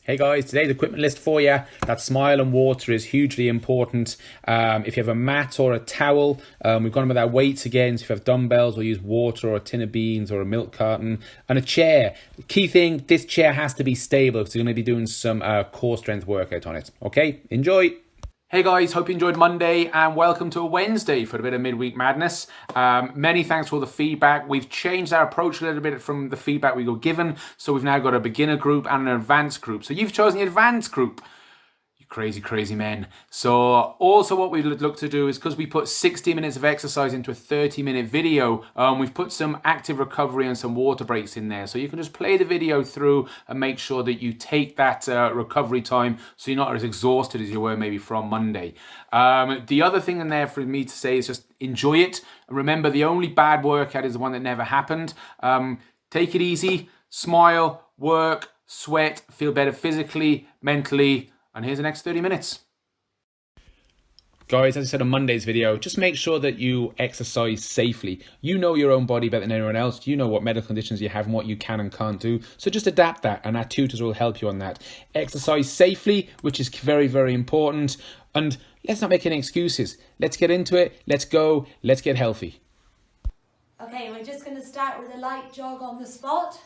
Hey guys, today's equipment list for you. That smile and water is hugely important. If you have a mat or a towel, we've gone with our weights again. So if you have dumbbells, we'll use water or a tin of beans or a milk carton. And a chair. The key thing, this chair has to be stable because we're going to be doing some core strength workout on it. Okay, enjoy. Hey guys, hope you enjoyed Monday and welcome to a Wednesday for a bit of midweek madness. Many thanks for all the feedback. We've changed our approach a little bit from the feedback we got given. So we've now got a beginner group and an advanced group. So you've chosen the advanced group. Crazy men. So also what we'd look to do is, because we put 60 minutes of exercise into a 30-minute video, we've put some active recovery and some water breaks in there. So you can just play the video through and make sure that you take that recovery time so you're not as exhausted as you were maybe from Monday. The other thing in there for me to say is just enjoy it. Remember, the only bad workout is the one that never happened. Take it easy, smile, work, sweat, feel better physically, mentally. And here's the next 30 minutes. Guys, as I said on Monday's video, just make sure that you exercise safely. You know your own body better than anyone else. You know what medical conditions you have and what you can and can't do. So just adapt that, and our tutors will help you on that. Exercise safely, which is very, very important. And let's not make any excuses. Let's get into it. Let's go. Let's get healthy. Okay, we're just going to start with a light jog on the spot.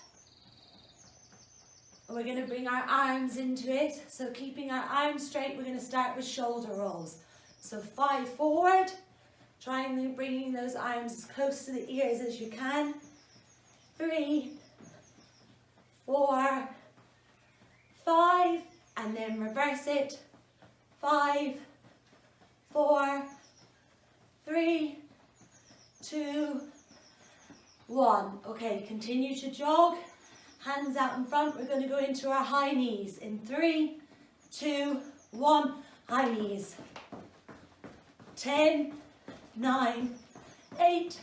We're going to bring our arms into it. So keeping our arms straight, we're going to start with shoulder rolls. So 5 forward, trying bringing those arms as close to the ears as you can. 3, 4, 5, and then reverse it. 5, 4, 3, 2, 1. Okay, continue to jog. Hands out in front, we're going to go into our high knees in 3, 2, 1, high knees. 10, 9, 8,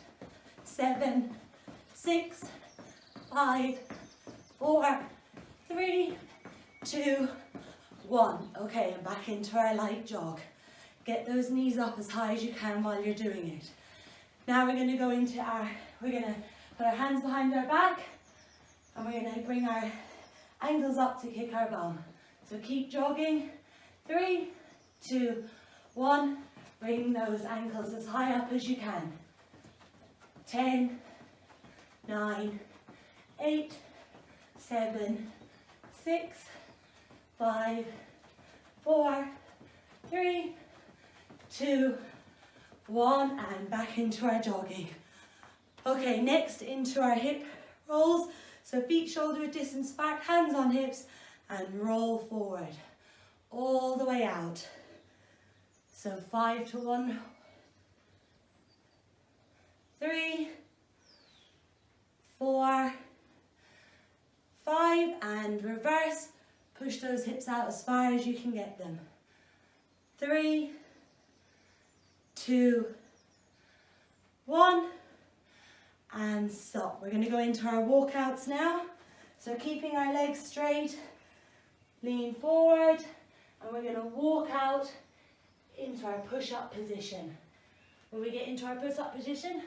7, 6, 5, 4, 3, 2, 1. Okay, and back into our light jog. Get those knees up as high as you can while you're doing it. Now we're going to go into we're going to put our hands behind our back. And we're going to bring our ankles up to kick our bum. So keep jogging. 3, 2, 1. Bring those ankles as high up as you can. 10, 9, 8, 7, 6, 5, 4, 3, 2, 1. And back into our jogging. Okay, next into our hip rolls. So feet shoulder distance back, hands on hips, and roll forward, all the way out. So 5 to 1, 3, 4, 5, and reverse. Push those hips out as far as you can get them. 3, 2, 1. And stop. We're going to go into our walkouts now. So keeping our legs straight, lean forward, and we're going to walk out into our push-up position. When we get into our push-up position,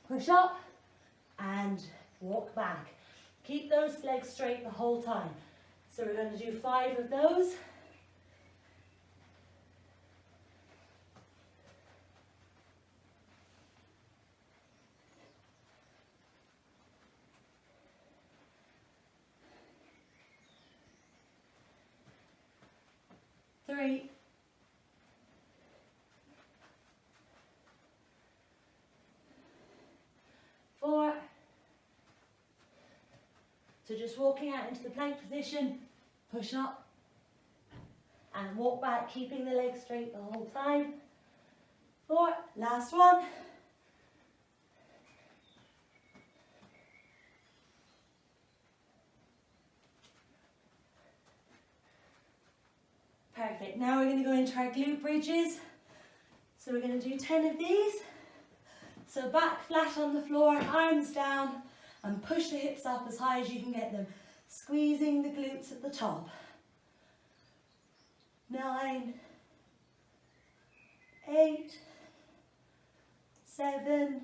push up and walk back. Keep those legs straight the whole time. So we're going to do 5 of those. Three, 4. So just walking out into the plank position, push up and walk back, keeping the legs straight the whole time. 4, last one. Perfect. Now we're going to go into our glute bridges. So we're going to do 10 of these. So back flat on the floor, arms down, and push the hips up as high as you can get them, squeezing the glutes at the top. 9, 8, 7,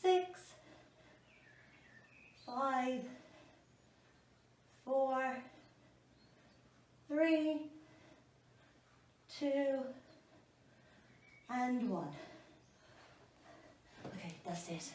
6, 5, 4, and 1. Okay, that's it.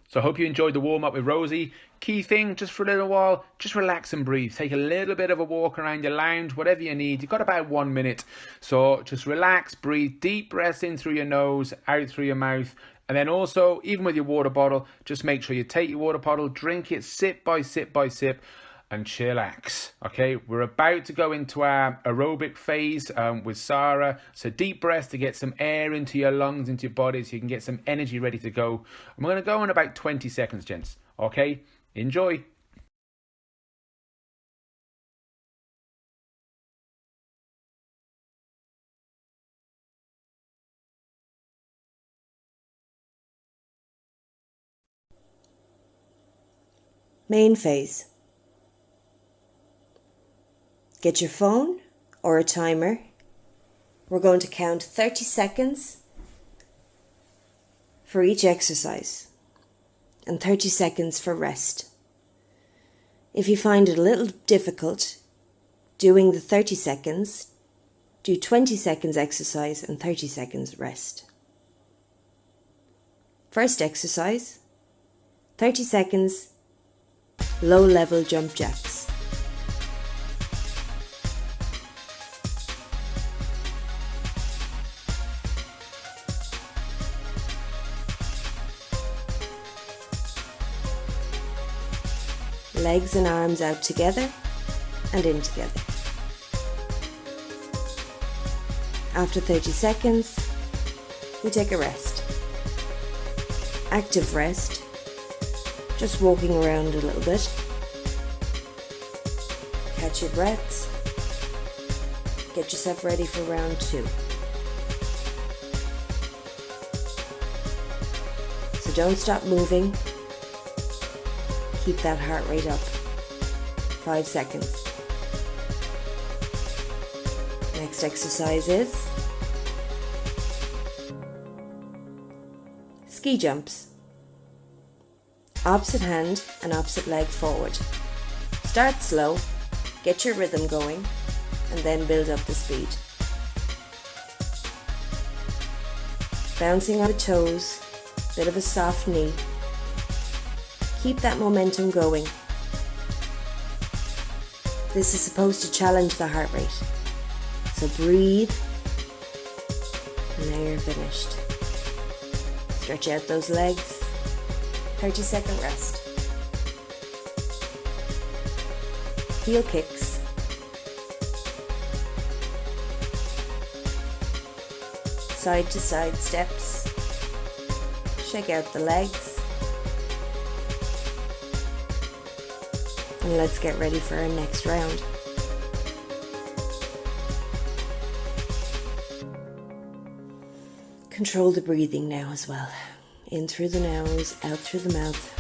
So I hope you enjoyed the warm-up with Rosie. Key thing, just for a little while, just relax and breathe. Take a little bit of a walk around your lounge, whatever you need. You've got about 1 minute. So just relax, breathe, deep breaths in through your nose, out through your mouth. And then also, even with your water bottle, just make sure you take your water bottle, drink it sip by sip by sip, and chillax. Okay, we're about to go into our aerobic phase with Sarah. So deep breaths to get some air into your lungs, into your body, so you can get some energy ready to go. And we're going to go in about 20 seconds, gents. Okay, enjoy. Main phase. Get your phone or a timer. We're going to count 30 seconds for each exercise and 30 seconds for rest. If you find it a little difficult doing the 30 seconds, do 20 seconds exercise and 30 seconds rest. First exercise, 30 seconds low level jump jacks. Legs and arms out together and in together. After 30 seconds, we take a rest. Active rest, just walking around a little bit. Catch your breaths. Get yourself ready for round 2. So don't stop moving. Keep that heart rate up. 5 seconds. Next exercise is ski jumps. Opposite hand and opposite leg forward. Start slow, get your rhythm going, and then build up the speed. Bouncing on the toes, bit of a soft knee. Keep that momentum going. This is supposed to challenge the heart rate. So breathe, and now you're finished. Stretch out those legs. 30-second rest. Heel kicks. Side to side steps. Shake out the legs. And let's get ready for our next round. Control the breathing now as well. In through the nose, out through the mouth.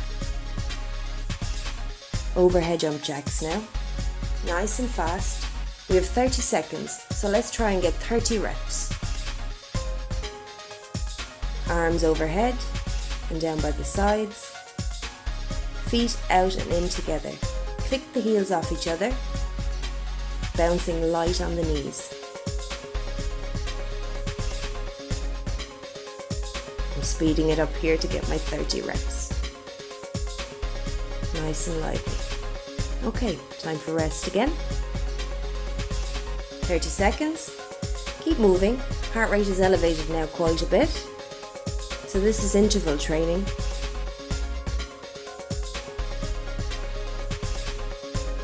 Overhead jump jacks now. Nice and fast. We have 30 seconds, so let's try and get 30 reps. Arms overhead and down by the sides. Feet out and in together. Click the heels off each other, bouncing light on the knees. I'm speeding it up here to get my 30 reps. Nice and lively. Okay, time for rest again. 30 seconds. Keep moving. Heart rate is elevated now quite a bit. So this is interval training.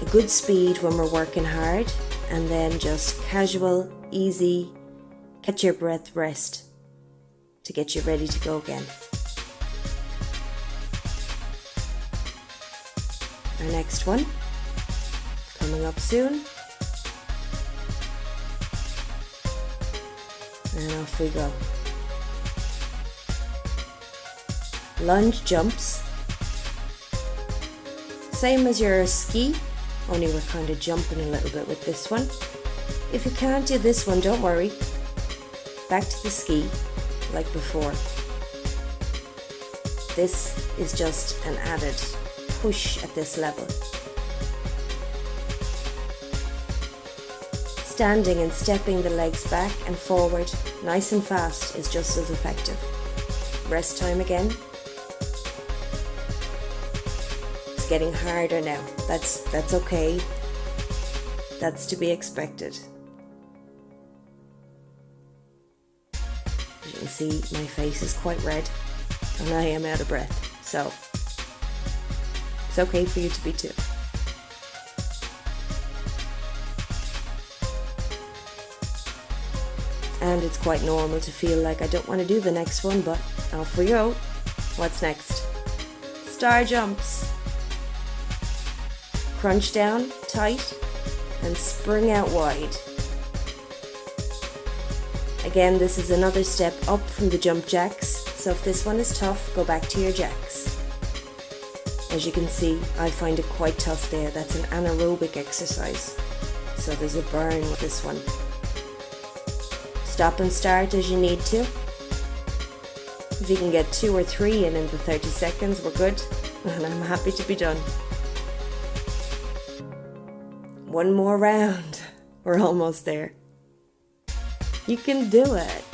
A good speed when we're working hard, and then just casual, easy, catch your breath rest to get you ready to go again. Our next one, coming up soon. And off we go. Lunge jumps. Same as your ski, only we're kind of jumping a little bit with this one. If you can't do this one, don't worry. Back to the ski, like before. This is just an added push at this level. standing and stepping the legs back and forward, nice and fast, is just as effective. Rest time again. It's getting harder now. That's okay. That's to be expected. As you can see, my face is quite red and I am out of breath, so it's okay for you to be too. And it's quite normal to feel like I don't want to do the next one, but off we go. What's next? Star jumps. Crunch down tight and spring out wide. Again, this is another step up from the jump jacks, so if this one is tough, go back to your jacks. As you can see, I find it quite tough there. That's an anaerobic exercise, so there's a burn with this one. Stop and start as you need to. If you can get 2 or 3 in the 30 seconds, we're good, and I'm happy to be done. One more round. We're almost there. You can do it.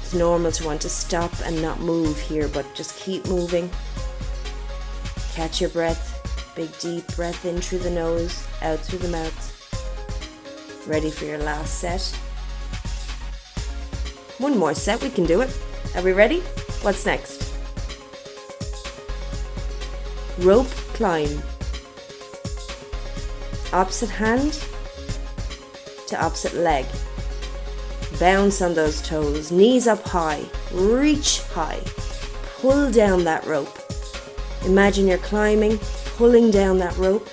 It's normal to want to stop and not move here, but just keep moving. Catch your breath. Big deep breath in through the nose, out through the mouth. Ready for your last set. One more set, we can do it. Are we ready? What's next? Rope climb. Opposite hand to opposite leg. Bounce on those toes, knees up high, reach high, pull down that rope. Imagine you're climbing, pulling down that rope,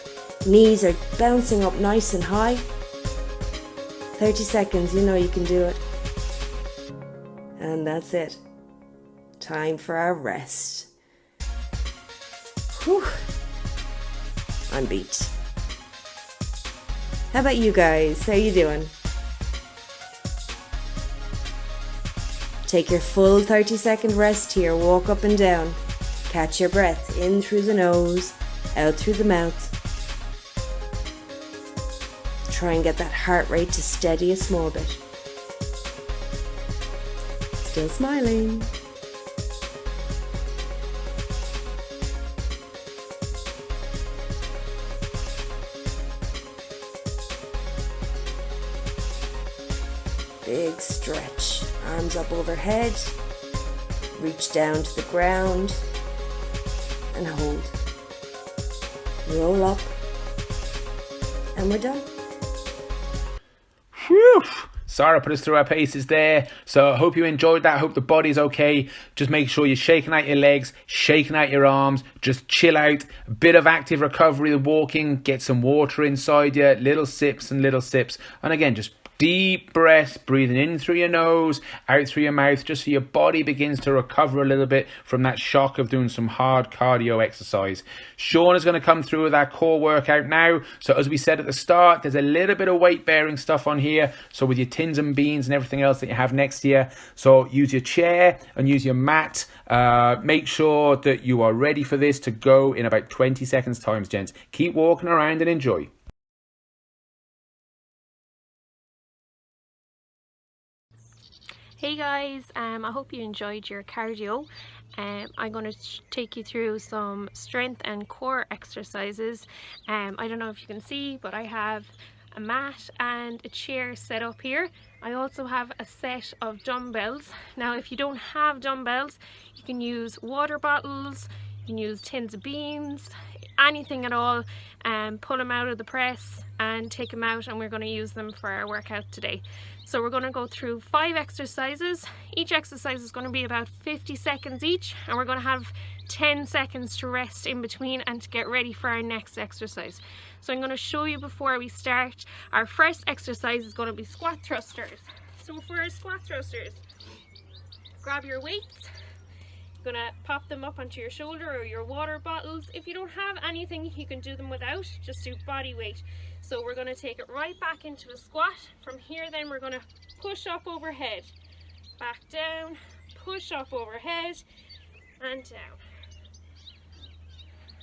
knees are bouncing up nice and high. 30 seconds, you know you can do it. And that's it. Time for our rest. Whew. I'm beat. How about you guys? How you doing? Take your full 30-second rest here. Walk up and down. Catch your breath in through the nose, out through the mouth. Try and get that heart rate to steady a small bit. Still smiling. Big stretch. Arms up overhead. Reach down to the ground and hold. Roll up. And we're done. Whew. Sarah put us through our paces there. So I hope you enjoyed that. I hope the body's okay. Just make sure you're shaking out your legs, shaking out your arms. Just chill out. A bit of active recovery, the walking. Get some water inside you. Little sips and little sips. And again, just deep breath, breathing in through your nose, out through your mouth, just so your body begins to recover a little bit from that shock of doing some hard cardio exercise. Sean is going to come through with our core workout now. So as we said at the start, there's a little bit of weight bearing stuff on here. So with your tins and beans and everything else that you have next to you. So use your chair and use your mat. Make sure that you are ready for this to go in about 20 seconds time, gents. Keep walking around and enjoy. Hey guys, I hope you enjoyed your cardio. I'm going to take you through some strength and core exercises. I don't know if you can see, but I have a mat and a chair set up here. I also have a set of dumbbells. Now if you don't have dumbbells, you can use water bottles, you can use tins of beans, anything at all, and pull them out of the press and take them out, and we're going to use them for our workout today. So we're going to go through 5 exercises. Each exercise is going to be about 50 seconds each, and we're going to have 10 seconds to rest in between and to get ready for our next exercise. So I'm going to show you before we start. Our first exercise is going to be squat thrusters. So for our squat thrusters, grab your weights. You're going to pop them up onto your shoulder or your water bottles. If you don't have anything, you can do them without. Just do body weight. So we're going to take it right back into a squat. From here then we're going to push up overhead, back down, push up overhead and down.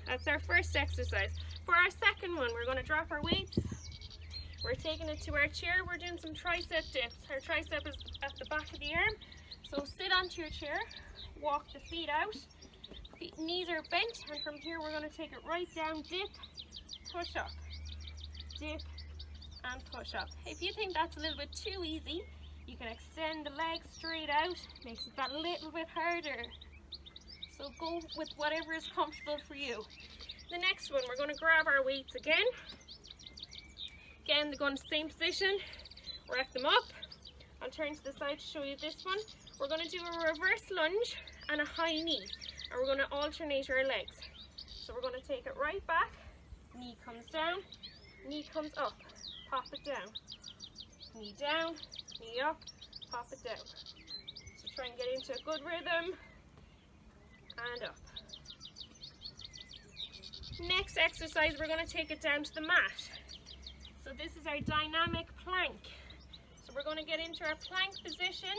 That's our first exercise. For our second one, we're going to drop our weights. We're taking it to our chair. We're doing some tricep dips. Our tricep is at the back of the arm. So sit onto your chair, walk the feet out. Knees are bent, and from here we're going to take it right down, dip, push up, dip, and push up. If you think that's a little bit too easy, you can extend the legs straight out, makes it that little bit harder. So go with whatever is comfortable for you. The next one, we're going to grab our weights again. Again, they're going to the same position, rack them up. I'll turn to the side to show you this one. We're going to do a reverse lunge and a high knee, and we're going to alternate our legs. So we're going to take it right back, knee comes down, knee comes up, pop it down, knee down, knee up, pop it down. So try and get into a good rhythm, and up. Next exercise, we're going to take it down to the mat. So this is our dynamic plank. So we're going to get into our plank position.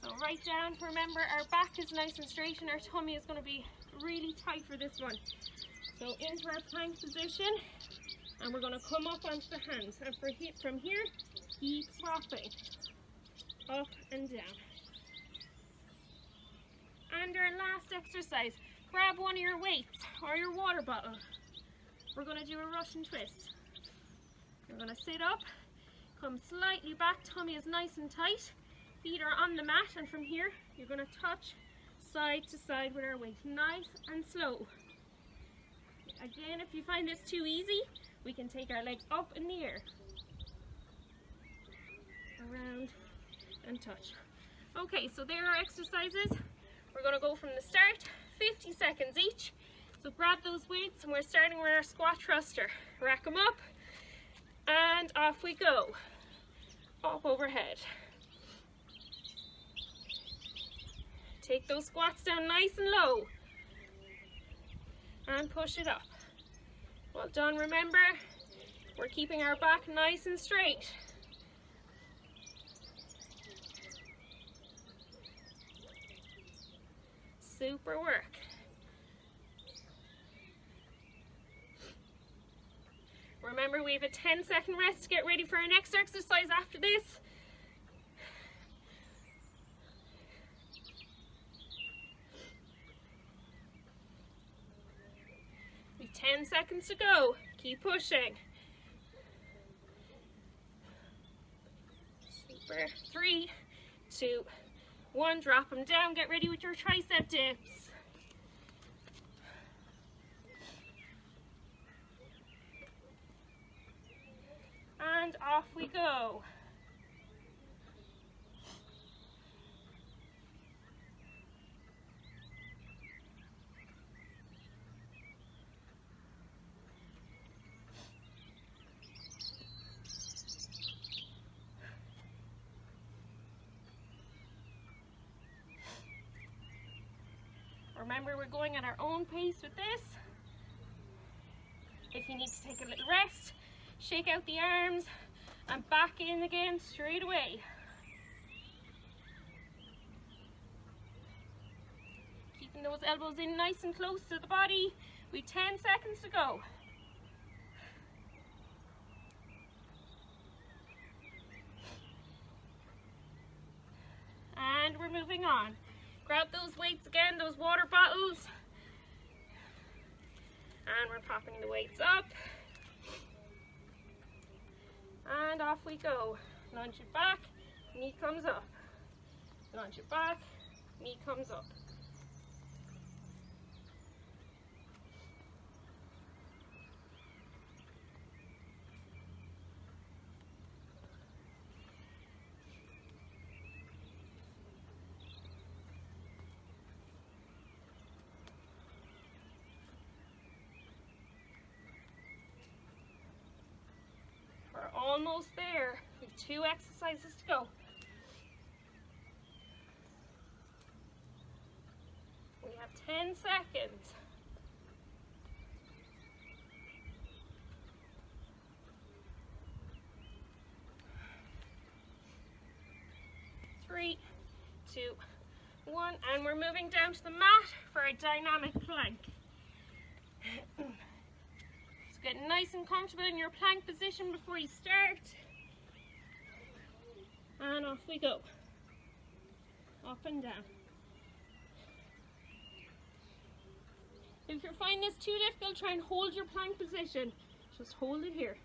So right down, remember our back is nice and straight and our tummy is going to be really tight for this one. So into our plank position, and we're going to come up onto the hands, and from here keep swapping up and down. And our last exercise, grab one of your weights or your water bottle. We're going to do a Russian twist. We're going to sit up, come slightly back, tummy is nice and tight, feet are on the mat, and from here you're going to touch side to side with our weight, nice and slow. Again, if you find this too easy, we can take our legs up in the air, around and touch. Okay, so there are exercises. We're going to go from the start, 50 seconds each. So grab those weights, and we're starting with our squat thruster. Rack them up, and off we go. Up overhead. Take those squats down nice and low, and push it up. Well done. Remember, we're keeping our back nice and straight. Super work. Remember, we have a 10-second rest to get ready for our next exercise after this. We've 10 seconds to go. Keep pushing. Super. 3, 2, 1. Drop them down. Get ready with your tricep dips. And off we go. Remember, we're going at our own pace with this. If you need to take a little rest, shake out the arms and back in again straight away. Keeping those elbows in nice and close to the body. We've 10 seconds to go. And we're moving on. Grab those weights again, those water bottles. And we're popping the weights up. And off we go. Lunge it back, knee comes up. Lunge it back, knee comes up. We're almost there. We have 2 exercises to go. We have 10 seconds. Three, 2, 1, and we're moving down to the mat for a dynamic plank. Get nice and comfortable in your plank position before you start. And off we go. Up and down. If you're finding this too difficult, try and hold your plank position. Just hold it here.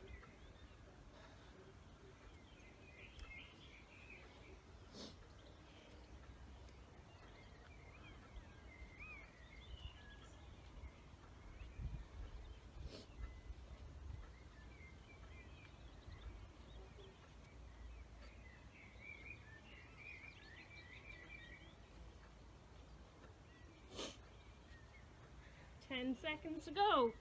Ten seconds to go.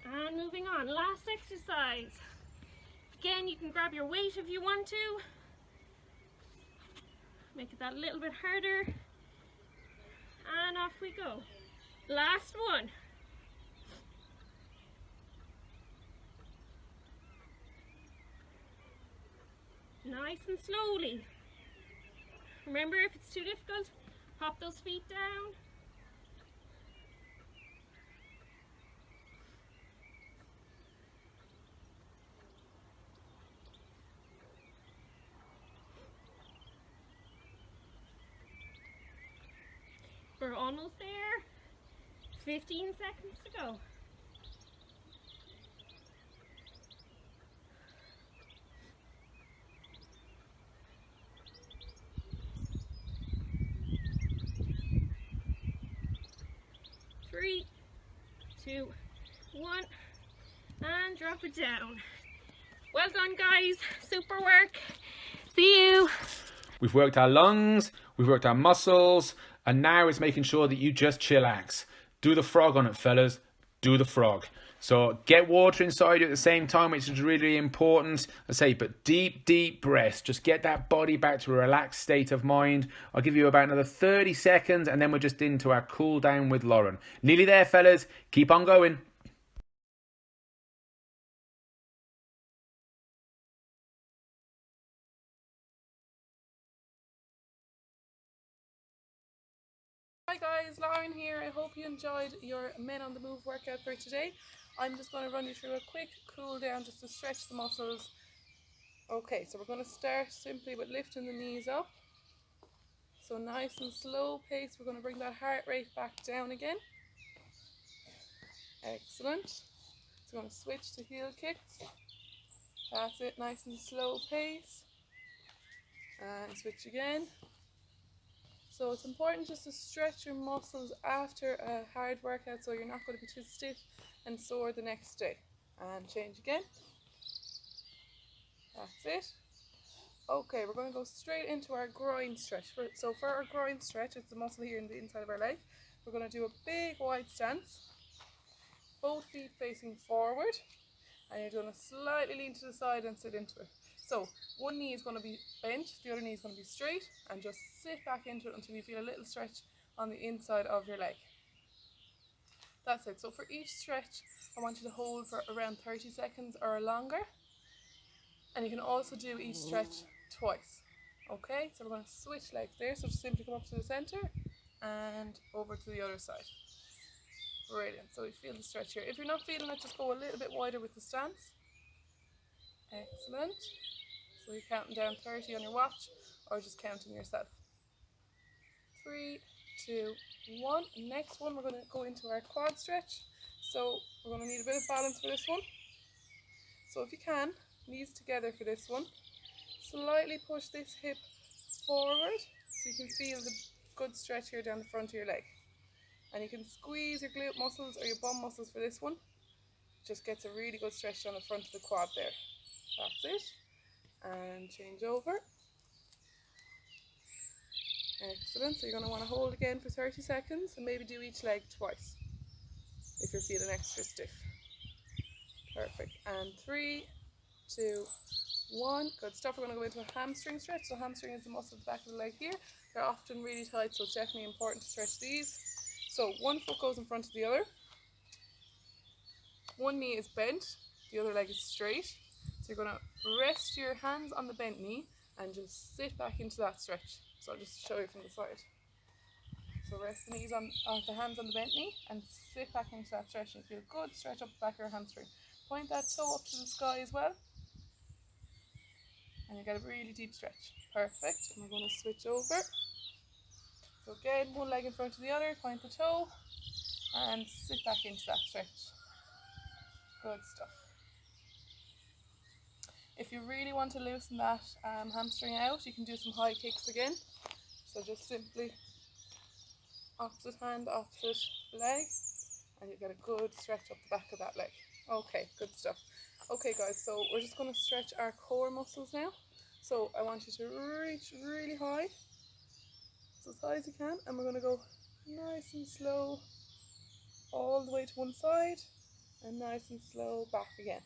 And moving on, last exercise. Again, you can grab your weight if you want to. Make it that little bit harder. And off we go. Last one. Nice and slowly. Remember, if it's too difficult, pop those feet down. We're almost there. 15 seconds to go. Three, two, one, and drop it down. Well done, guys. Super work. See you. We've worked our lungs, we've worked our muscles, and now it's making sure that you just chillax. Do the frog on it, fellas. Do the frog. So get water inside you at the same time, which is really important. I say, but deep, deep breaths. Just get that body back to a relaxed state of mind. I'll give you about another 30 seconds, and then we're just into our cool down with Lauren. Nearly there, fellas. Keep on going. Hi guys, Lauren here. I hope you enjoyed your Men on the Move workout for today. I'm just going to run you through a quick cool down just to stretch the muscles. Okay, so we're going to start simply with lifting the knees up. So nice and slow pace. We're going to bring that heart rate back down again. Excellent. So we're going to switch to heel kicks. That's it, nice and slow pace. And switch again. So it's important just to stretch your muscles after a hard workout so you're not going to be too stiff and sore the next day. And change again. That's it. Okay, we're going to go straight into our groin stretch. So for our groin stretch, it's the muscle here in the inside of our leg. We're going to do a big wide stance. Both feet facing forward. And you're going to slightly lean to the side and sit into it. So one knee is going to be bent, the other knee is going to be straight, and just sit back into it until you feel a little stretch on the inside of your leg. That's it. So for each stretch, I want you to hold for around 30 seconds or longer. And you can also do each stretch twice. Okay, so we're going to switch legs there. So just simply come up to the center and over to the other side. Brilliant. So we feel the stretch here. If you're not feeling it, just go a little bit wider with the stance. Excellent. So you're counting down 30 on your watch or just counting yourself. 3, 2, 1. Next one, we're going to go into our quad stretch. So we're going to need a bit of balance for this one. So if you can, knees together for this one. Slightly push this hip forward so you can feel the good stretch here down the front of your leg. And you can squeeze your glute muscles or your bum muscles for this one. Just gets a really good stretch down the front of the quad there. That's it. And change over. Excellent. So you're going to want to hold again for 30 seconds and maybe do each leg twice if you're feeling extra stiff. Perfect. And 3, 2, 1. Good stuff. We're going to go into a hamstring stretch. So hamstring is the muscle at the back of the leg here. They're often really tight, so it's definitely important to stretch these. So one foot goes in front of the other. One knee is bent, the other leg is straight. So you're going to rest your hands on the bent knee and just sit back into that stretch. So I'll just show you from the side. So rest the knees on the hands on the bent knee and sit back into that stretch, and feel good stretch up the back of your hamstring. Point that toe up to the sky as well, and you get a really deep stretch. Perfect. And we're going to switch over. So again, one leg in front of the other, point the toe and sit back into that stretch. Good stuff. If you really want to loosen that hamstring out, you can do some high kicks again. So just simply opposite hand, opposite leg, and you get a good stretch up the back of that leg. Okay, good stuff. Okay guys, so we're just going to stretch our core muscles now. So I want you to reach really high, so as high as you can, and we're going to go nice and slow all the way to one side and nice and slow back again.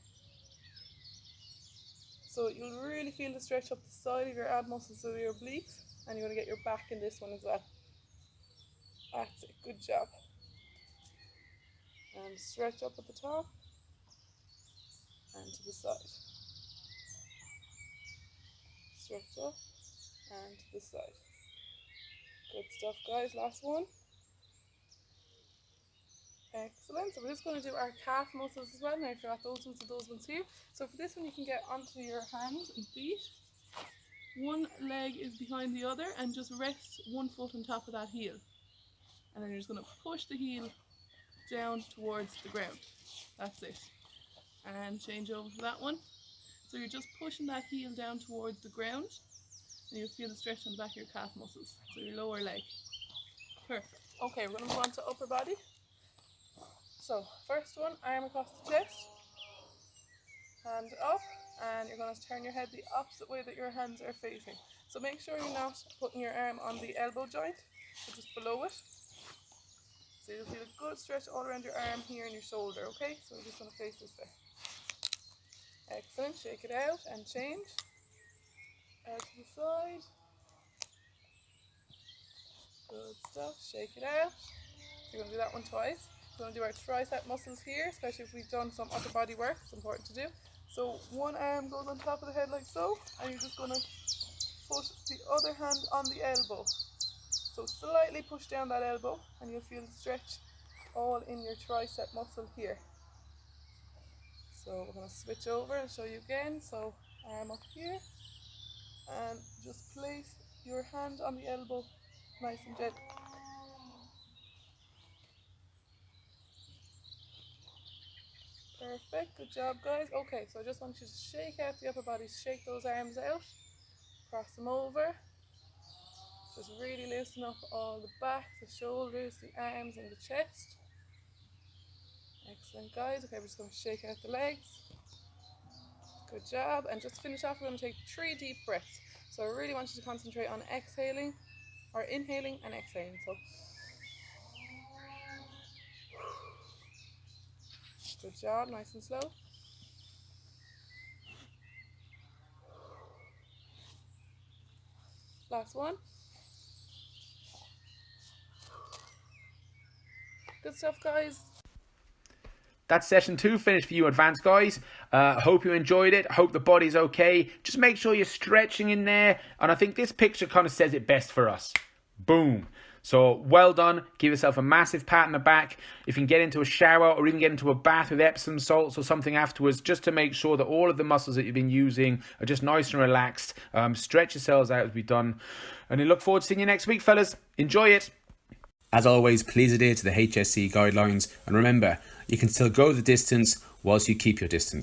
So you'll really feel the stretch up the side of your ab muscles of your obliques, and you're going to get your back in this one as well. That's it, good job. And stretch up at the top and to the side. Stretch up and to the side. Good stuff guys, last one. Excellent. So we're just going to do our calf muscles as well. Now I forgot those ones here. So for this one you can get onto your hands and feet. One leg is behind the other and just rest one foot on top of that heel. And then you're just going to push the heel down towards the ground. That's it. And change over to that one. So you're just pushing that heel down towards the ground, and you'll feel the stretch on the back of your calf muscles, so your lower leg. Perfect. Okay, we're going to move on to upper body. So first one, arm across the chest, hand up, and you're going to turn your head the opposite way that your hands are facing. So make sure you're not putting your arm on the elbow joint, but just below it. So you'll feel a good stretch all around your arm here and your shoulder, okay? So we're just going to face this way. Excellent, shake it out and change. Out to the side. Good stuff, shake it out. We're going to do that one twice. We're going to do our tricep muscles here, especially if we've done some upper body work. It's important to do. So one arm goes on top of the head like so, and you're just going to put the other hand on the elbow. So slightly push down that elbow and you'll feel the stretch all in your tricep muscle here. So we're going to switch over and show you again. So arm up here and just place your hand on the elbow nice and gentle. Perfect, good job guys. Okay, so I just want you to shake out the upper body, shake those arms out, cross them over. Just really loosen up all the back, the shoulders, the arms and the chest. Excellent guys. Okay, we're just going to shake out the legs. Good job. And just to finish off, we're going to take 3 deep breaths. So I really want you to concentrate on exhaling, or inhaling and exhaling. So good job, nice and slow. Last one. Good stuff guys. That's session 2 finished for you advanced guys. Hope you enjoyed it. Hope the body's okay. Just make sure you're stretching in there. And I think this picture kind of says it best for us. Boom. So well done. Give yourself a massive pat on the back. If you can get into a shower or even get into a bath with Epsom salts or something afterwards, just to make sure that all of the muscles that you've been using are just nice and relaxed. Stretch yourselves out as we've done. And I look forward to seeing you next week, fellas. Enjoy it. As always, please adhere to the HSC guidelines. And remember, you can still go the distance whilst you keep your distance.